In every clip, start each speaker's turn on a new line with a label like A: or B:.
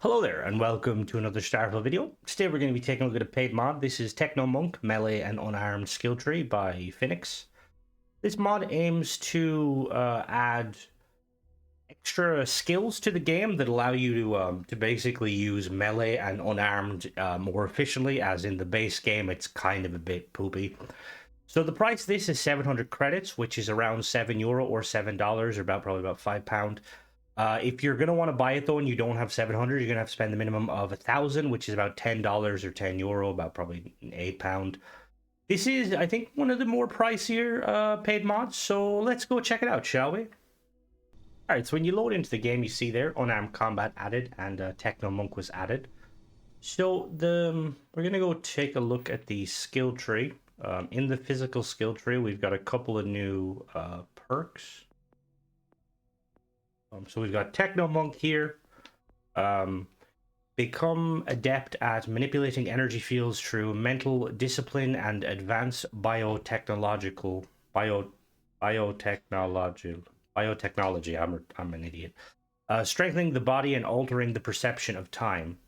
A: Hello there, and welcome to another Starfield video. Today we're going to be taking a look at a paid mod. This is Techno Monk, Melee and Unarmed Skill Tree by Phoenix. This mod aims to add extra skills to the game that allow you to basically use Melee and Unarmed more efficiently, as in the base game it's kind of a bit poopy. So the price of this is 700 credits, which is around €7 or $7, or probably about £5. If you're going to want to buy it though and you don't have 700, you're going to have to spend the minimum of 1,000, which is about $10 or €10, about probably £8. This is, I think, one of the more pricier paid mods, so let's go check it out, shall we? Alright, so when you load into the game, you see there Unarmed Combat added and Techno Monk was added. So we're going to go take a look at the skill tree. In the physical skill tree, we've got a couple of new perks. So we've got Techno Monk here. Become adept at manipulating energy fields through mental discipline and advanced biotechnology. I'm an idiot. Strengthening the body and altering the perception of time.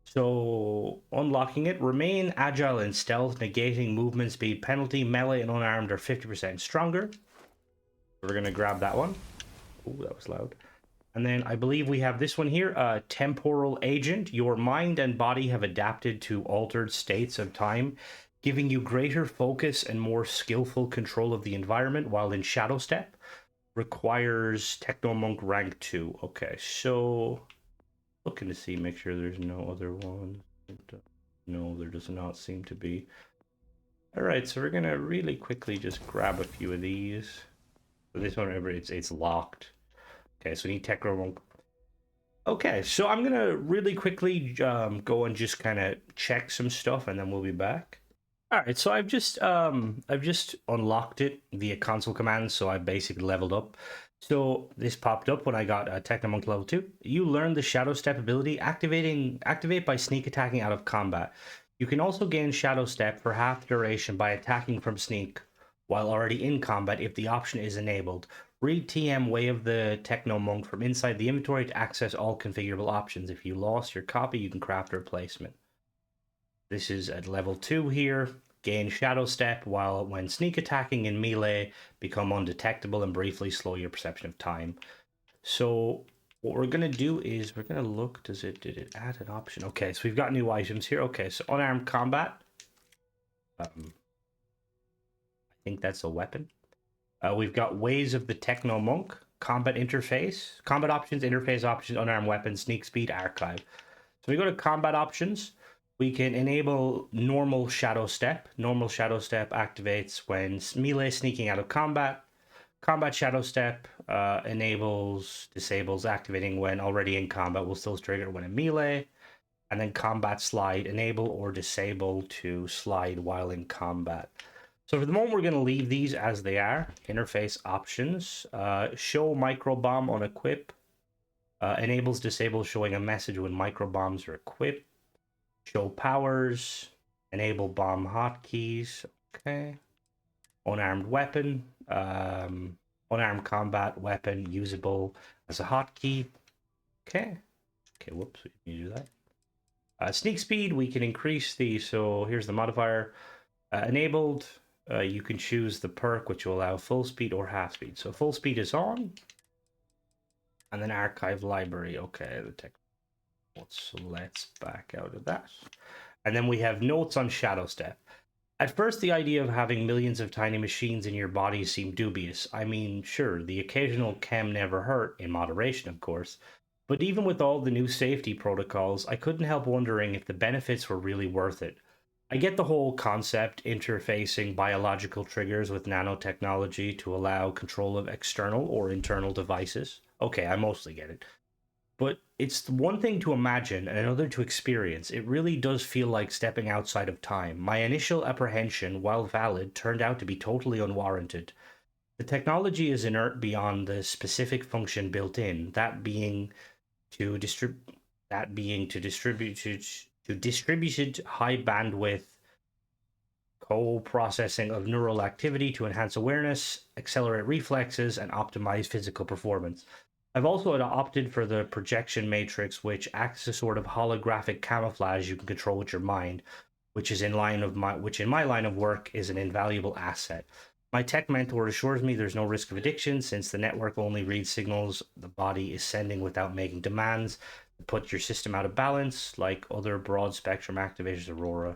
A: So unlocking it, remain agile and stealth, negating movement speed penalty. Melee and unarmed are 50% stronger. We're gonna grab that one. Oh, that was loud. And then I believe we have this one here, Temporal Agent. Your mind and body have adapted to altered states of time, giving you greater focus and more skillful control of the environment while in Shadowstep. Requires Techno Monk rank 2. Okay, so looking to see, make sure there's no other ones. No, there does not seem to be. Alright, so we're gonna really quickly just grab a few of these. So this one, remember, it's locked. Okay, so we need Techno Monk. Okay, so I'm gonna really quickly go and just kind of check some stuff, and then we'll be back. All right, so I've just unlocked it via console commands, so I basically leveled up. So this popped up when I got Techno Monk level 2. You learn the Shadowstep ability, activate by sneak attacking out of combat. You can also gain Shadowstep for half duration by attacking from sneak while already in combat if the option is enabled. Read TM Way of the Techno Monk from inside the inventory to access all configurable options. If you lost your copy, you can craft a replacement. This is at level 2 here. Gain Shadowstep when sneak attacking in melee, become undetectable and briefly slow your perception of time. So what we're going to do is we're going to look, did it add an option? Okay, so we've got new items here. Okay, so unarmed combat. I think that's a weapon. We've got Ways of the Techno Monk, combat interface, combat options, interface options, unarmed weapons, sneak speed, archive. So we go to combat options. We can enable normal Shadowstep. Normal Shadowstep activates when melee sneaking out of combat. Combat Shadowstep disables activating when already in combat, will still trigger when in melee. And then combat slide, enable or disable to slide while in combat. So for the moment, we're going to leave these as they are. Interface options. Show microbomb on equip. Enables disable showing a message when microbombs are equipped. Show powers. Enable bomb hotkeys. Okay. Unarmed weapon. Unarmed combat weapon usable as a hotkey. Okay. Okay, whoops. We can do that. Sneak speed, we can increase the... So here's the modifier. Enabled... you can choose the perk which will allow full speed or half speed. So full speed is on. And then archive library. Okay, the tech. So let's back out of that. And then we have notes on Shadowstep. At first, the idea of having millions of tiny machines in your body seemed dubious. I mean, sure, the occasional chem never hurt, in moderation, of course. But even with all the new safety protocols, I couldn't help wondering if the benefits were really worth it. I get the whole concept, interfacing biological triggers with nanotechnology to allow control of external or internal devices. Okay, I mostly get it. But it's one thing to imagine and another to experience. It really does feel like stepping outside of time. My initial apprehension, while valid, turned out to be totally unwarranted. The technology is inert beyond the specific function built in, that being to distributed high bandwidth co-processing of neural activity to enhance awareness, accelerate reflexes, and optimize physical performance. I've also opted for the projection matrix, which acts as a sort of holographic camouflage you can control with your mind, which is which in my line of work is an invaluable asset. My tech mentor assures me there's no risk of addiction since the network only reads signals the body is sending without making demands to put your system out of balance, like other broad spectrum activators, Aurora.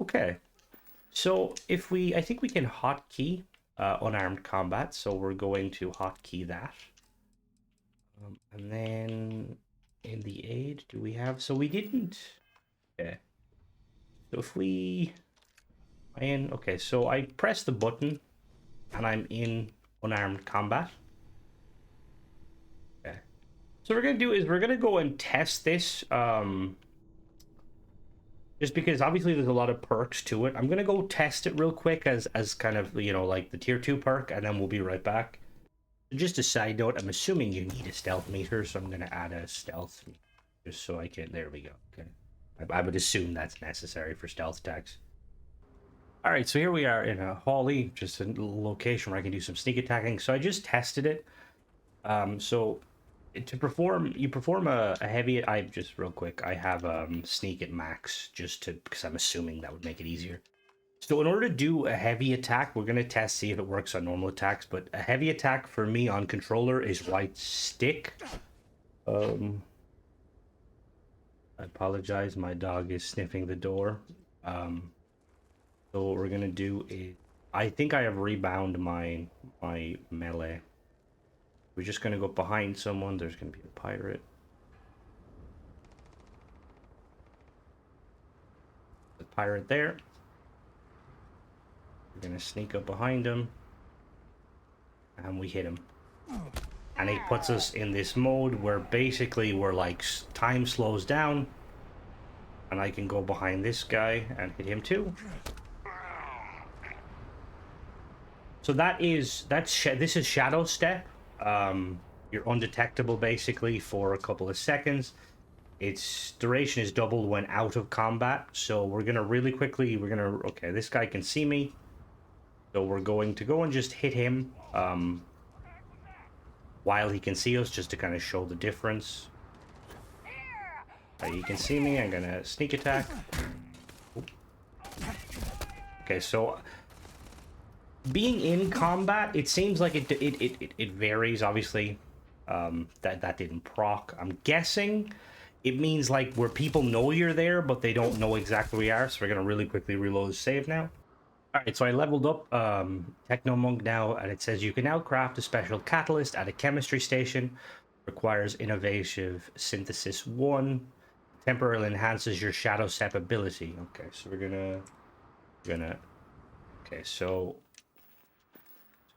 A: Okay, so I think we can hotkey unarmed combat, so we're going to hotkey that. And then in the aid, do we have? So we didn't. Okay. So if we. Okay, so I press the button and I'm in unarmed combat. Okay. So what we're gonna do is we're gonna go and test this. Just because obviously there's a lot of perks to it. I'm gonna go test it real quick as kind of like the tier 2 perk, and then we'll be right back. Just a side note, I'm assuming you need a stealth meter, so I'm gonna add a stealth just so I can. There we go. Okay. I would assume that's necessary for stealth attacks. All right, so here we are in a Holly, just a location where I can do some sneak attacking. So I just tested it. So to perform, you perform a heavy. I just real quick. I have sneak at max just to because I'm assuming that would make it easier. So in order to do a heavy attack, we're gonna test see if it works on normal attacks. But a heavy attack for me on controller is right stick. I apologize. My dog is sniffing the door. So what we're gonna do is, I think I have rebound my melee. We're just gonna go behind someone. There's gonna be a pirate. The pirate there. We're gonna sneak up behind him, and we hit him. And it puts us in this mode where basically we're like time slows down, and I can go behind this guy and hit him too. So this is Shadowstep. You're undetectable basically for a couple of seconds. Its duration is doubled when out of combat. So we're gonna really quickly, okay, this guy can see me. So we're going to go and just hit him while he can see us, just to kind of show the difference. You can see me, I'm gonna sneak attack. Okay, so being in combat, it seems like it varies. Obviously, that didn't proc. I'm guessing it means like where people know you're there, but they don't know exactly where you are. So we're gonna really quickly reload save now. All right, so I leveled up Techno Monk now, and it says you can now craft a special catalyst at a chemistry station. Requires innovative synthesis 1. Temporal enhances your Shadowstep ability. Okay, so we're gonna. Okay, so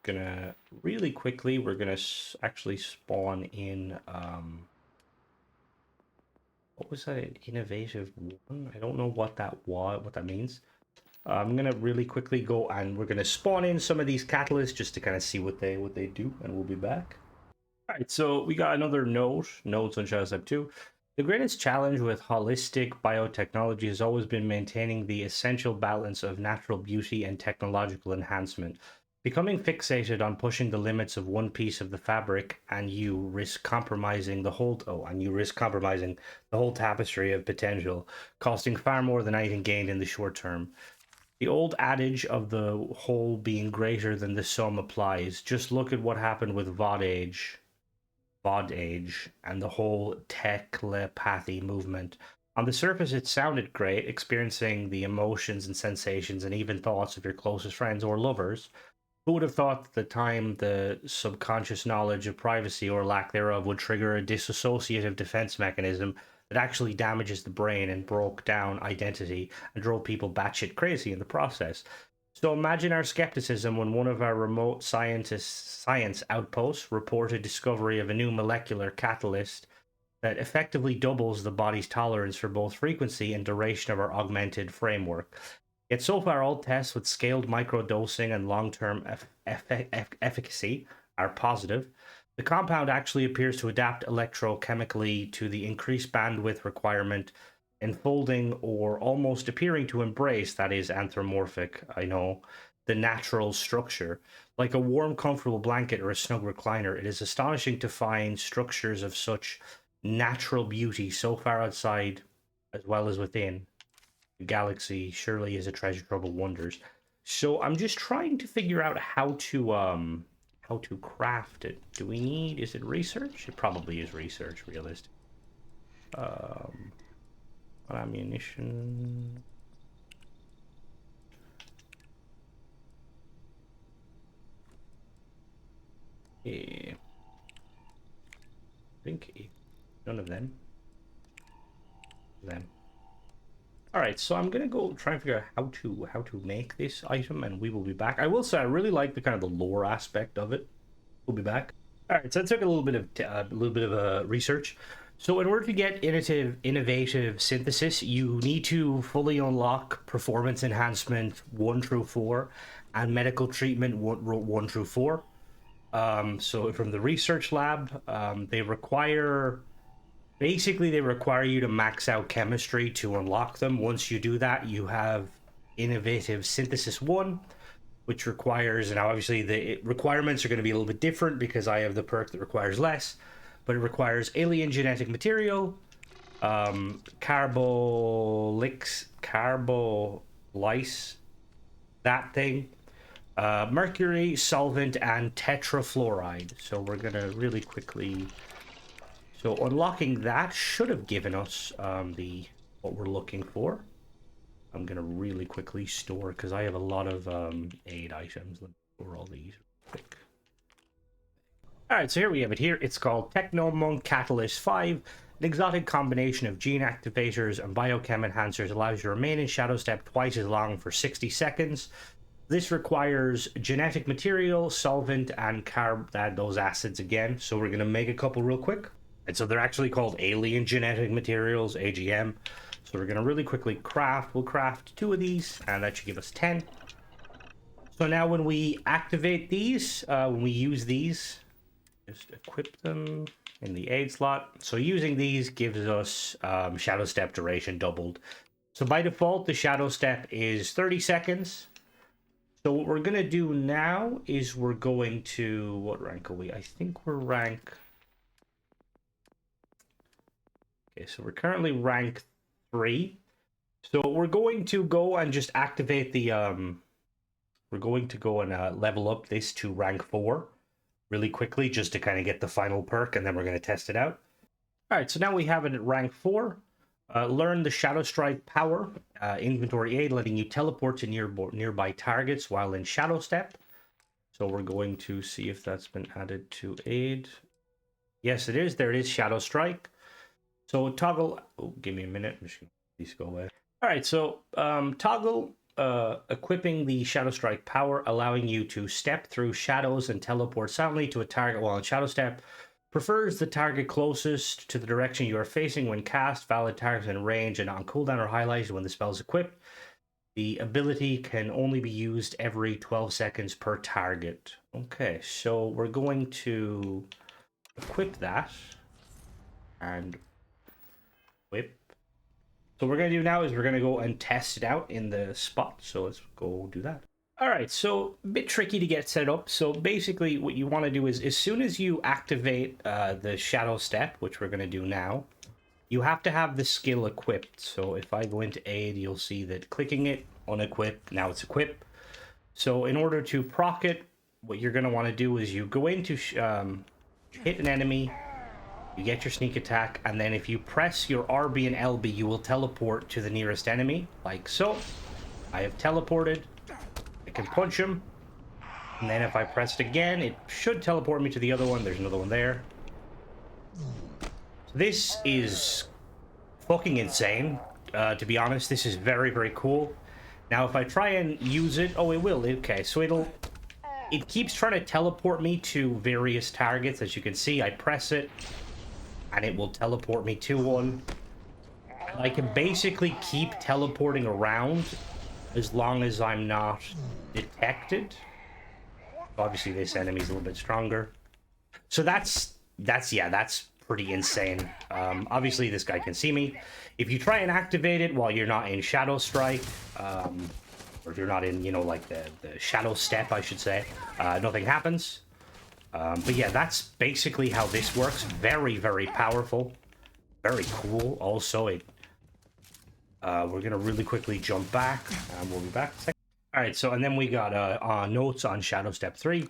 A: gonna really quickly. We're gonna actually spawn in. What was that? Innovative 1. I don't know what that was. What that means. I'm gonna really quickly go and we're gonna spawn in some of these catalysts just to kind of see what they do, and we'll be back. All right, so we got another nodes on Shadowstep 2. The greatest challenge with holistic biotechnology has always been maintaining the essential balance of natural beauty and technological enhancement. Becoming fixated on pushing the limits of one piece of the fabric, and you risk compromising the whole tapestry of potential, costing far more than anything gained in the short term. The old adage of the whole being greater than the sum applies. Just look at what happened with VOD Age, and the whole telepathy movement. On the surface, it sounded great, experiencing the emotions and sensations and even thoughts of your closest friends or lovers. Who would have thought at the time the subconscious knowledge of privacy or lack thereof would trigger a dissociative defense mechanism that actually damages the brain and broke down identity and drove people batshit crazy in the process. So imagine our skepticism when one of our remote science outposts reported discovery of a new molecular catalyst that effectively doubles the body's tolerance for both frequency and duration of our augmented framework. Yet so far, all tests with scaled microdosing and long-term efficacy are positive. The compound actually appears to adapt electrochemically to the increased bandwidth requirement, enfolding or almost appearing to embrace, that is anthropomorphic, I know, the natural structure. Like a warm, comfortable blanket or a snug recliner, it is astonishing to find structures of such natural beauty so far outside as well as within. The galaxy surely is a treasure trove of wonders. So I'm just trying to figure out how to craft it. Do we need, is it research? It probably is research, realistic. Ammunition. Yeah. I think none of them. All right, so I'm gonna go try and figure out how to make this item, and we will be back. I will say I really like the kind of the lore aspect of it. We'll be back. All right, so I took a little bit of research. So in order to get innovative synthesis, you need to fully unlock performance enhancement 1 through 4 and medical treatment 1 through 4. So from the research lab, they require you to max out chemistry to unlock them. Once you do that, you have innovative synthesis 1, which requires, and obviously the requirements are going to be a little bit different because I have the perk that requires less, but it requires alien genetic material, carbolyse, that thing, mercury, solvent, and tetrafluoride. So we're going to really quickly... So unlocking that should have given us what we're looking for. I'm going to really quickly store, because I have a lot of aid items. Let me store all these quick. Alright, so here we have it here. It's called Techno Monk Catalyst 5. An exotic combination of gene activators and biochem enhancers allows you to remain in Shadowstep twice as long for 60 seconds. This requires genetic material, solvent, and those acids again. So we're going to make a couple real quick. And so they're actually called alien genetic materials, AGM. So we're going to really quickly craft. We'll craft 2 of these, and that should give us 10. So now when we activate these, when we use these, just equip them in the aid slot. So using these gives us shadow step duration doubled. So by default, the shadow step is 30 seconds. So what we're going to do now is we're going to... What rank are we? I think we're rank... Okay, so we're currently rank 3. So we're going to go and just activate the... We're going to go and level up this to rank 4 really quickly, just to kind of get the final perk, and then we're going to test it out. All right, so now we have it at rank 4. Learn the Shadow Strike power, inventory aid, letting you teleport to nearby targets while in Shadow Step. So we're going to see if that's been added to aid. Yes, it is. There it is, Shadow Strike. So toggle... Oh, give me a minute. I'm just going to please go away. All right, so toggle equipping the Shadow Strike power, allowing you to step through shadows and teleport silently to a target while in Shadow Step. Prefers the target closest to the direction you are facing when cast. Valid targets in range and on cooldown are highlighted when the spell is equipped. The ability can only be used every 12 seconds per target. Okay, so we're going to equip that and whip. So what we're going to do now is we're going to go and test it out in the spot. So let's go do that. All right, so a bit tricky to get set up. So basically what you want to do is as soon as you activate the Shadow Step, which we're going to do now, you have to have the skill equipped. So if I go into aid, you'll see that clicking it, unequip, now it's equipped. So in order to proc it, what you're going to want to do is you go into hit an enemy, you get your sneak attack, and then if you press your RB and LB, you will teleport to the nearest enemy, like so. I have teleported. I can punch him, and then if I press it again, it should teleport me to the other one. There's another one there. This is fucking insane, to be honest. This is very, very cool. Now, if I try and use it... Oh, it will. Okay, so it keeps trying to teleport me to various targets. As you can see, I press it, and it will teleport me to one. And I can basically keep teleporting around as long as I'm not detected. Obviously, this enemy's a little bit stronger. So that's pretty insane. Obviously, this guy can see me. If you try and activate it while you're not in Shadow Strike, or if you're not in, you know, like the Shadowstep, I should say, nothing happens. But yeah, that's basically how this works. Very, very powerful. Very cool. Also, we're going to really quickly jump back, and we'll be back in a second. All right, so, and then we got notes on Shadowstep 3.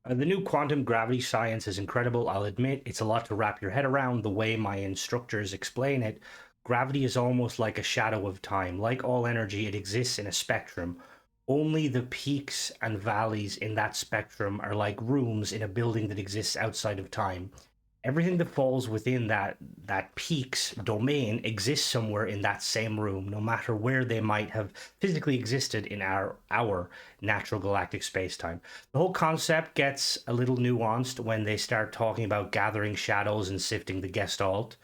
A: The new quantum gravity science is incredible, I'll admit. It's a lot to wrap your head around. The way my instructors explain it, gravity is almost like a shadow of time. Like all energy, it exists in a spectrum. Only the peaks and valleys in that spectrum are like rooms in a building that exists outside of time. Everything that falls within that peak's domain exists somewhere in that same room, no matter where they might have physically existed in our natural galactic space-time. The whole concept gets a little nuanced when they start talking about gathering shadows and sifting the gestalt,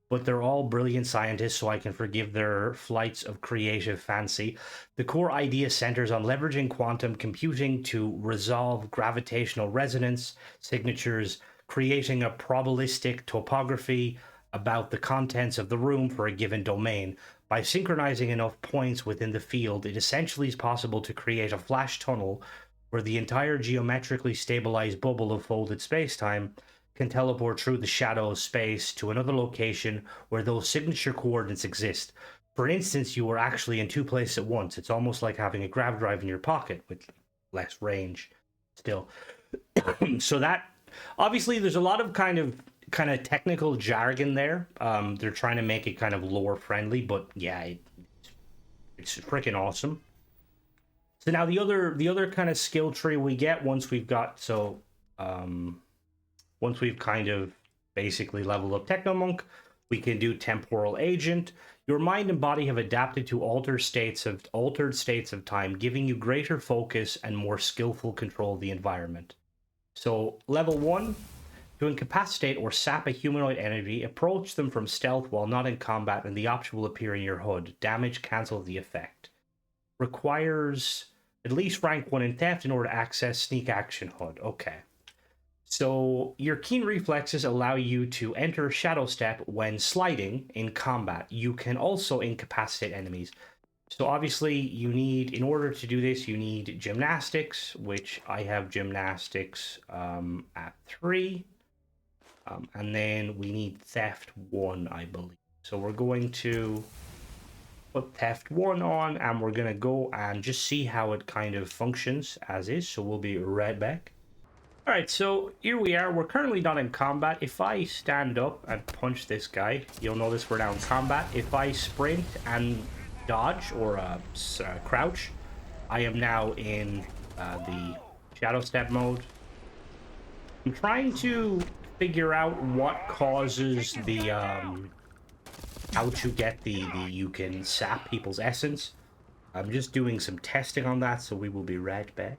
A: but they're all brilliant scientists, so I can forgive their flights of creative fancy. The core idea centers on leveraging quantum computing to resolve gravitational resonance signatures, creating a probabilistic topography about the contents of the room for a given domain. By synchronizing enough points within the field, it essentially is possible to create a flash tunnel where the entire geometrically stabilized bubble of folded spacetime can teleport through the shadow of space to another location where those signature coordinates exist. For instance, you are actually in two places at once. It's almost like having a grav drive in your pocket with less range still. So that, obviously, there's a lot of kind of technical jargon there. They're trying to make it kind of lore friendly, but yeah, it's freaking awesome. So now the other kind of skill tree we get once we've got, so once we've kind of basically leveled up Techno Monk, we can do Temporal Agent. Your mind and body have adapted to altered states of time, giving you greater focus and more skillful control of the environment. So level 1, to incapacitate or sap a humanoid entity, approach them from stealth while not in combat, and the option will appear in your HUD. Damage cancels the effect. Requires at least rank 1 in theft in order to access sneak action HUD. Okay. So your keen reflexes allow you to enter Shadowstep when sliding in combat. You can also incapacitate enemies. So obviously you need, in order to do this, you need gymnastics, which I have gymnastics at 3. And then we need theft 1, I believe. So we're going to put theft 1 on, and we're going to go and just see how it kind of functions as is. So we'll be right back. All right, so here we are. We're currently not in combat. If I stand up and punch this guy, you'll notice we're now in combat. If I sprint and dodge or crouch, I am now in the Shadowstep mode. I'm trying to figure out what causes the how to get the you can sap people's essence. I'm just doing some testing on that, so we will be right back.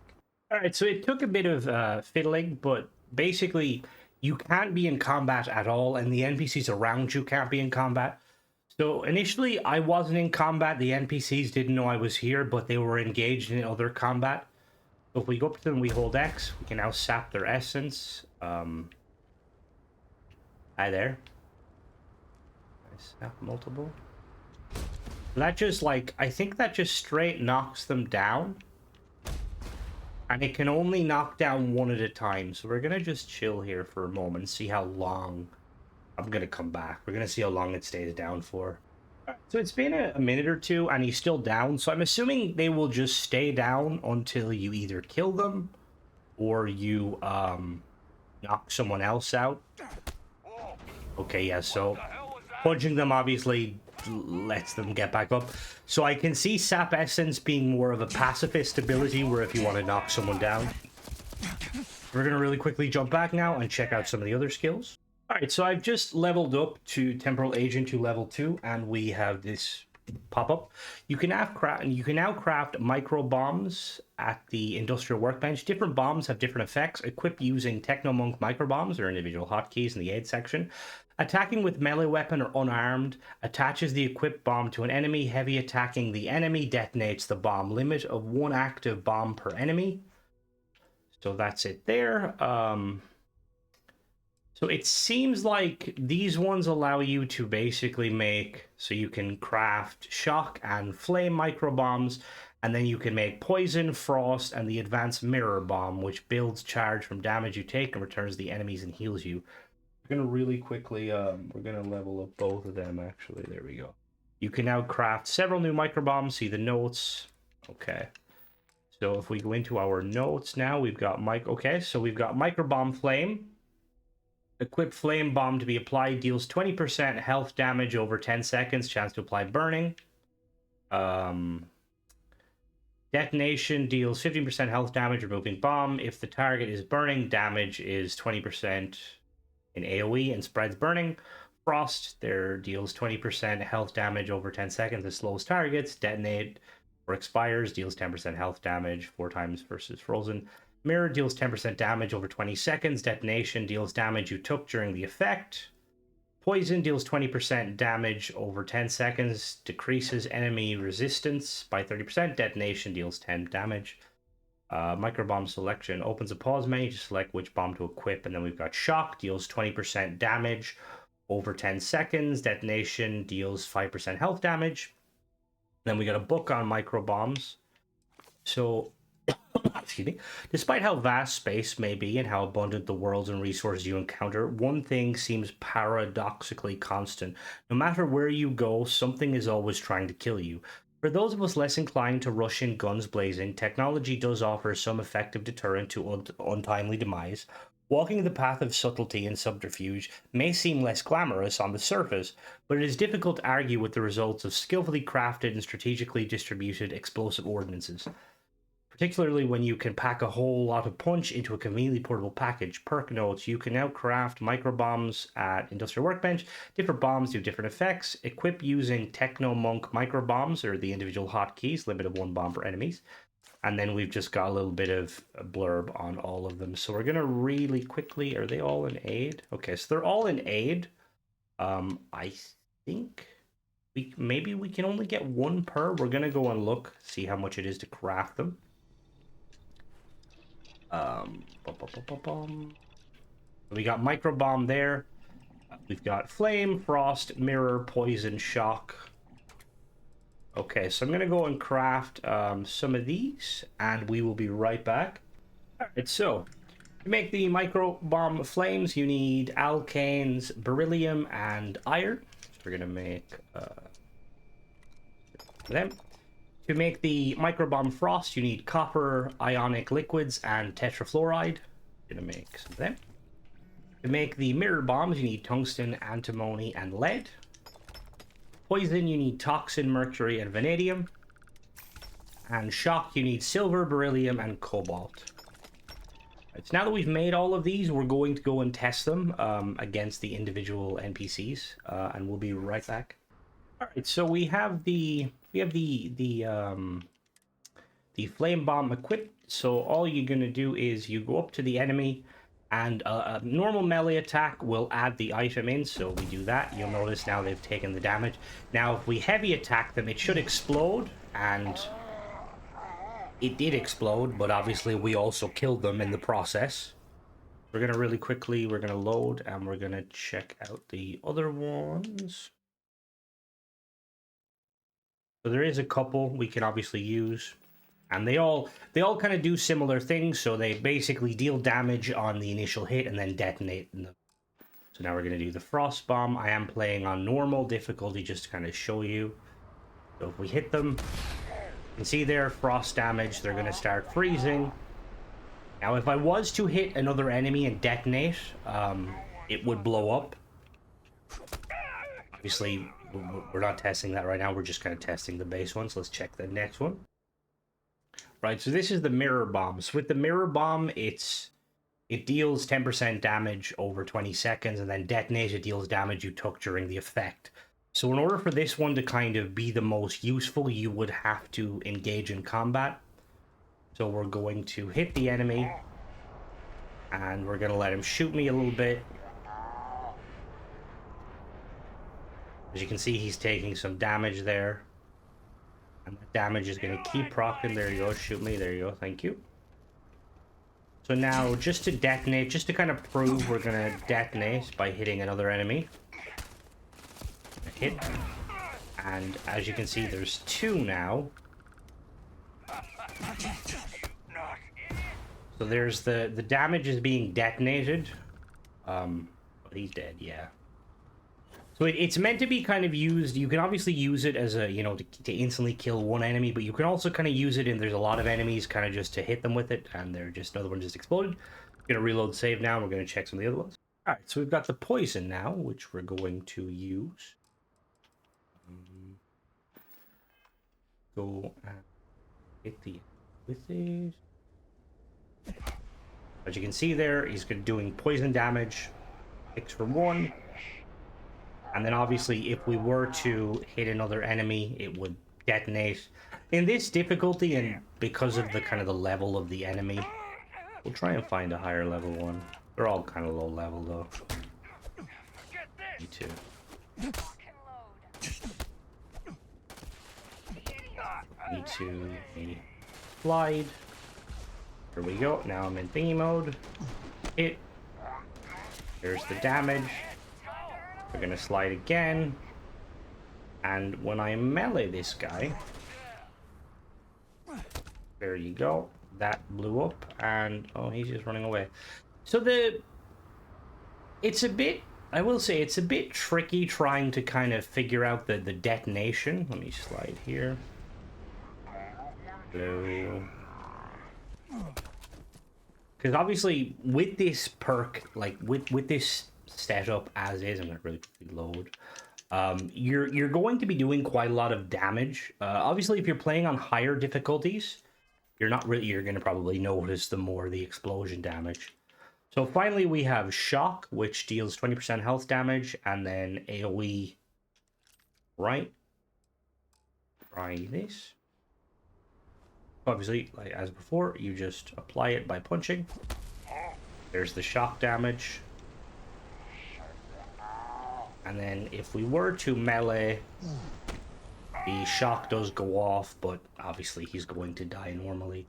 A: All right, so it took a bit of fiddling, but basically you can't be in combat at all, and the NPCs around you can't be in combat. So initially I wasn't in combat. The NPCs didn't know I was here, but they were engaged in other combat. So if we go up to them, we hold X, we can now sap their essence. Hi there. I sap multiple. That just, like, I think that just straight knocks them down. And it can only knock down one at a time. So we're going to just chill here for a moment and see how long. I'm going to come back. We're going to see how long it stays down for. So it's been a minute or two and he's still down. So I'm assuming they will just stay down until you either kill them or you knock someone else out. Okay, yeah, so punching them obviously lets them get back up. So I can see Sap Essence being more of a pacifist ability where if you want to knock someone down. We're going to really quickly jump back now and check out some of the other skills. Alright, so I've just leveled up to Temporal Agent to level 2, and we have this pop-up. You can now craft micro bombs at the industrial workbench. Different bombs have different effects. Equip using Techno Monk micro bombs or individual hotkeys in the aid section. Attacking with melee weapon or unarmed attaches the equipped bomb to an enemy. Heavy attacking the enemy detonates the bomb. Limit of 1 active bomb per enemy. So that's it there. So it seems like these ones allow you to basically make, so you can craft shock and flame micro bombs, And then you can make poison, frost, and the advanced mirror bomb, which builds charge from damage you take and returns the enemies and heals you. We're gonna really quickly, we're gonna level up both of them actually. There we go. You can now craft several new microbombs. See the notes. Okay. So if we go into our notes now, we've got okay, so we've got microbomb flame. Equip flame bomb to be applied, deals 20% health damage over 10 seconds, chance to apply burning. Detonation deals 15% health damage, removing bomb. If the target is burning, damage is 20% in AoE and spreads burning. Frost, there deals 20% health damage over 10 seconds and slows targets. Detonate or expires, deals 10% health damage 4 times versus frozen. Mirror deals 10% damage over 20 seconds. Detonation deals damage you took during the effect. Poison deals 20% damage over 10 seconds, decreases enemy resistance by 30%. Detonation deals 10 damage. Microbomb selection opens a pause menu to select which bomb to equip, and then we've got shock, deals 20% damage over 10 seconds. Detonation deals 5% health damage. Then we got a book on microbombs. So, excuse me, despite how vast space may be and how abundant the worlds and resources you encounter, one thing seems paradoxically constant. No matter where you go, something is always trying to kill you. For those of us less inclined to rush in guns blazing, technology does offer some effective deterrent to untimely demise. Walking the path of subtlety and subterfuge may seem less glamorous on the surface, but it is difficult to argue with the results of skillfully crafted and strategically distributed explosive ordnances, particularly when you can pack a whole lot of punch into a conveniently portable package. Perk notes: you can now craft microbombs at Industrial Workbench. Different bombs do different effects. Equip using Techno Monk microbombs, or the individual hotkeys, limit of 1 bomb per enemies. And then we've just got a little bit of a blurb on all of them. So we're going to really quickly... Are they all in aid? Okay, so they're all in aid. I think maybe we can only get 1 per. We're going to go and look, see how much it is to craft them. We got microbomb there. We've got flame, frost, mirror, poison, shock. Okay, so I'm gonna go and craft some of these, and we will be right back. All right, so to make the microbomb flames, you need alkanes, beryllium, and iron. So we're gonna make them. To make the microbomb frost, you need copper, ionic liquids, and tetrafluoride. I'm gonna make some of them. To make the mirror bombs, you need tungsten, antimony, and lead. Poison, you need toxin, mercury, and vanadium. And shock, you need silver, beryllium, and cobalt. Right, so now that we've made all of these, we're going to go and test them against the individual NPCs, and we'll be right back. All right, so we have the flame bomb equipped. So all you're gonna do is you go up to the enemy, and a normal melee attack will add the item in. So we do that. You'll notice now they've taken the damage. Now, if we heavy attack them, it should explode, and it did explode, but obviously we also killed them in the process. We're gonna really quickly, we're gonna load, and we're gonna check out the other ones. So there is a couple we can obviously use, and they all kind of do similar things. So they basically deal damage on the initial hit and then detonate them. So now we're going to do the frost bomb. I am playing on normal difficulty just to kind of show you. So if we hit them, you can see there, frost damage, they're going to start freezing. Now if I was to hit another enemy and detonate, it would blow up. Obviously, we're not testing that right now. We're just kind of testing the base ones. Let's check the next one. Right, so this is the mirror bomb. So with the mirror bomb, it deals 10% damage over 20 seconds, and then detonate, it deals damage you took during the effect. So in order for this one to kind of be the most useful, you would have to engage in combat. So we're going to hit the enemy, and we're going to let him shoot me a little bit. As you can see, he's taking some damage there. And that damage is going to keep proccing. There you go, shoot me. There you go, thank you. So now, just to detonate, just to kind of prove we're going to detonate by hitting another enemy. Hit. And as you can see, there's 2 now. So there's the damage is being detonated. But he's dead, yeah. So it's meant to be kind of used. You can obviously use it as a, you know, to instantly kill one enemy, but you can also kind of use it and there's a lot of enemies kind of just to hit them with it, and they're just, another one just exploded. We're gonna reload save now, and we're gonna check some of the other ones. All right, so we've got the poison now, which we're going to use. Go and hit the with it. As you can see there, he's doing poison damage, 6 for 1. And then obviously if we were to hit another enemy, it would detonate. In this difficulty, and because of the kind of the level of the enemy, we'll try and find a higher level one. They're all kind of low level though. Me too. Need to slide. Here we go. Now I'm in thingy mode. Hit. There's the damage. We're gonna slide again. And when I melee this guy, there you go. That blew up, and oh, he's just running away. So it's a bit, I will say, it's a bit tricky trying to kind of figure out the detonation. Let me slide here. Hello. Because obviously with this perk, like with this setup as is, I'm gonna really quickly load. You're going to be doing quite a lot of damage. Obviously, if you're playing on higher difficulties, you're gonna probably notice the explosion damage. So finally, we have shock, which deals 20% health damage, and then AOE. Right. Try this. Obviously, like as before, you just apply it by punching. There's the shock damage. And then if we were to melee, the shock does go off, but obviously he's going to die normally.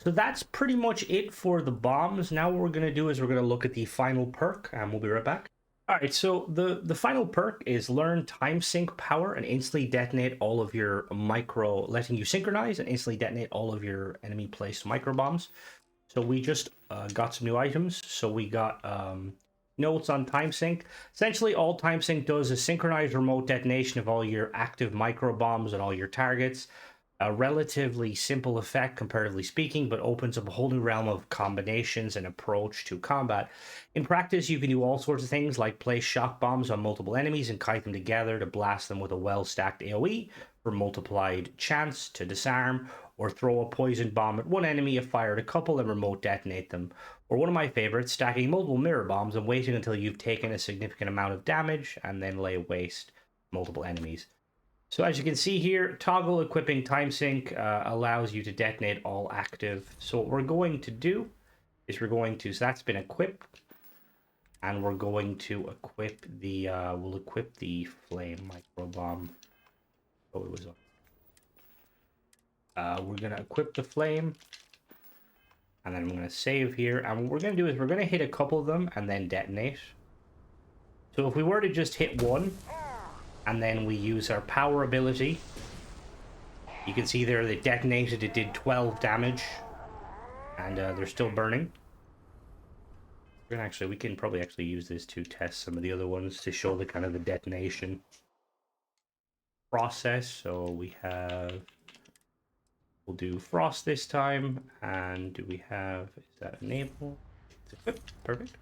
A: So that's pretty much it for the bombs. Now what we're going to do is we're going to look at the final perk, and we'll be right back. All right, so the final perk is learn time sync power and instantly detonate all of your letting you synchronize and instantly detonate all of your enemy placed micro bombs. So we just got some new items. So we got notes on time sync. Essentially, all time sync does is synchronize remote detonation of all your active micro bombs and all your targets. A relatively simple effect, comparatively speaking, but opens up a whole new realm of combinations and approach to combat. In practice, you can do all sorts of things like place shock bombs on multiple enemies and kite them together to blast them with a well-stacked AoE for multiplied chance to disarm, or throw a poison bomb at one enemy, fire a couple, and remote detonate them. Or one of my favorites, stacking multiple mirror bombs and waiting until you've taken a significant amount of damage and then lay waste multiple enemies. So as you can see here, toggle equipping time sync allows you to detonate all active. So what we're going to do is so that's been equipped, and we're going to equip the, we'll equip the flame micro bomb. Oh, it was on. We're gonna equip the flame, and then I'm gonna save here, and what we're gonna do is we're gonna hit a couple of them and then detonate. So if we were to just hit one, and then we use our power ability, you can see there they detonated, it did 12 damage, and they're still burning. We can probably actually use this to test some of the other ones to show the kind of the detonation process. So we'll do frost this time, and do we have, is that enable? It's equipped, perfect.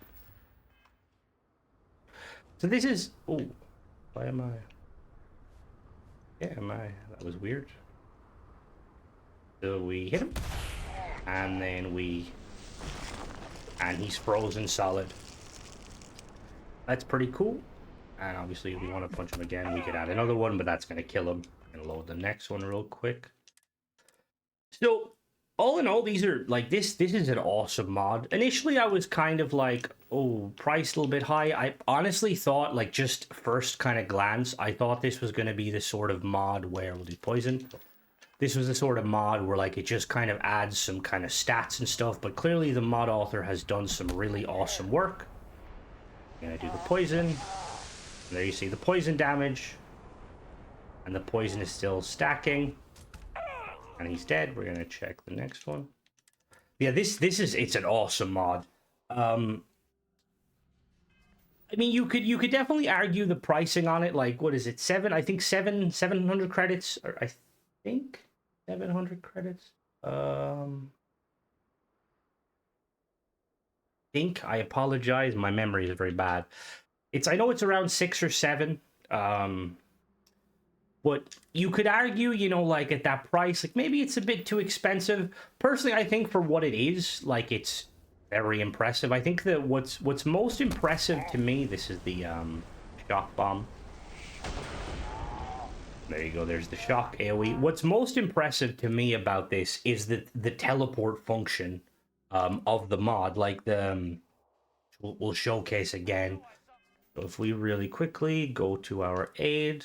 A: So this is, oh, why am I? Yeah, that was weird. So we hit him, and then and he's frozen solid. That's pretty cool. And obviously if we want to punch him again, we could add another one, but that's going to kill him. I'm going to load the next one real quick. So all in all, these are like, this is an awesome mod. Initially I was kind of like, oh, price a little bit high. I honestly thought, like, just first kind of glance, I thought this was going to be the sort of mod where we'll do poison. This was the sort of mod where, like, it just kind of adds some kind of stats and stuff, but clearly the mod author has done some really awesome work. I'm gonna do the poison, and there you see the poison damage, and the poison is still stacking. And he's dead. We're gonna check the next one. Yeah, it's an awesome mod. I mean, you could definitely argue the pricing on it. Like, what is it? I think 700 credits. Or I think 700 credits. I apologize. My memory is very bad. I know it's around 6 or 7. But you could argue, you know, like at that price, like maybe it's a bit too expensive. Personally, I think for what it is, like it's very impressive. I think that what's most impressive to me, this is the shock bomb. There you go, there's the shock AoE. What's most impressive to me about this is the teleport function of the mod. Like we'll showcase again. So if we really quickly go to our aid,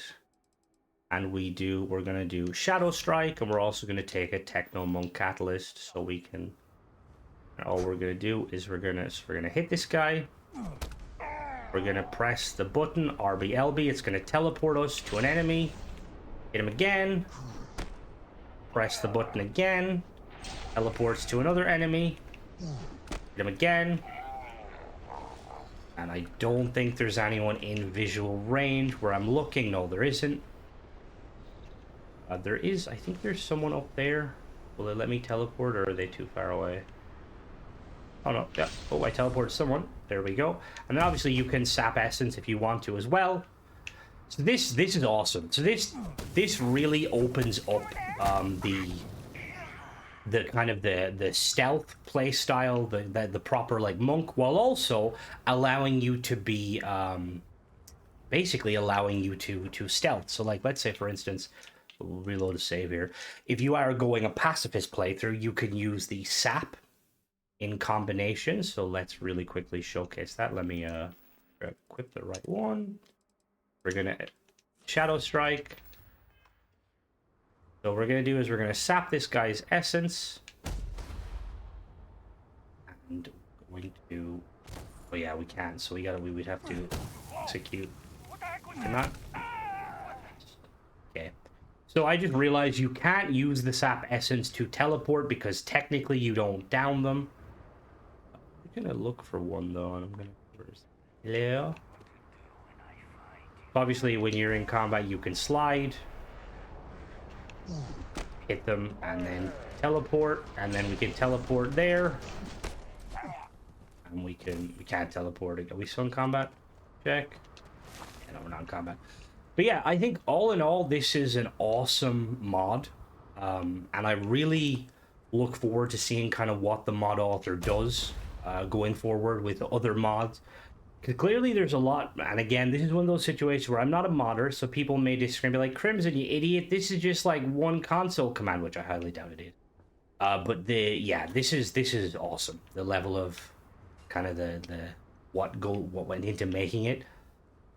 A: and we're gonna do Shadow Strike, and we're also gonna take a Techno Monk Catalyst, so we can. All we're gonna do is we're gonna hit this guy. We're gonna press the button RBLB. It's gonna teleport us to an enemy. Hit him again. Press the button again. Teleports to another enemy. Hit him again. And I don't think there's anyone in visual range where I'm looking. No, there isn't. There is, I think there's someone up there. Will they let me teleport, or are they too far away? Oh no, yeah. Oh, I teleported someone. There we go. And then obviously you can sap essence if you want to as well. So this is awesome. So this really opens up the kind of the stealth play style, the proper like monk, while also allowing you to be basically allowing you to stealth. So like, let's say for instance, we'll reload a save here. If you are going a pacifist playthrough, you can use the sap in combination. So let's really quickly showcase that. Let me equip the right one. We're gonna Shadow Strike. So what we're gonna do is we're gonna sap this guy's essence. And we're going to, oh yeah, we can. So we would have to execute. Cannot. Okay. So I just realized you can't use the sap essence to teleport because technically you don't down them. I'm gonna look for one though, and I'm gonna. Hello. Obviously, when you're in combat, you can slide, hit them, and then teleport, and then we can teleport there, and we can't teleport. Are we still in combat? Check. Yeah, no, we're not in combat. But yeah, I think all in all, this is an awesome mod, and I really look forward to seeing kind of what the mod author does going forward with other mods. Because clearly there's a lot, and again, this is one of those situations where I'm not a modder, so people may disagree and be like, Crimson, you idiot, this is just like one console command, which I highly doubt it is. But this is awesome. The level of kind of the what went into making it.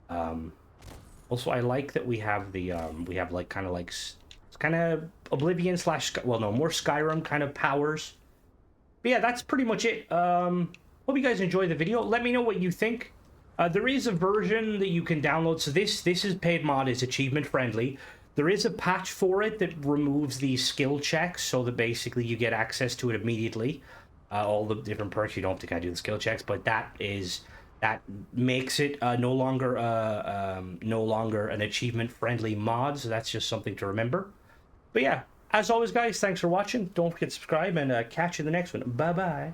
A: Also, I like that we have the we have like kind of like it's kind of Oblivion / well, no, more Skyrim kind of powers. But yeah, that's pretty much it. Hope you guys enjoyed the video. Let me know what you think. There is a version that you can download. So this is paid mod, is achievement friendly. There is a patch for it that removes these skill checks so that basically you get access to it immediately. All the different perks, you don't have to kind of do the skill checks, but that makes it no longer an achievement friendly mod. So that's just something to remember. But yeah, as always, guys, thanks for watching. Don't forget to subscribe, and catch you in the next one. Bye bye.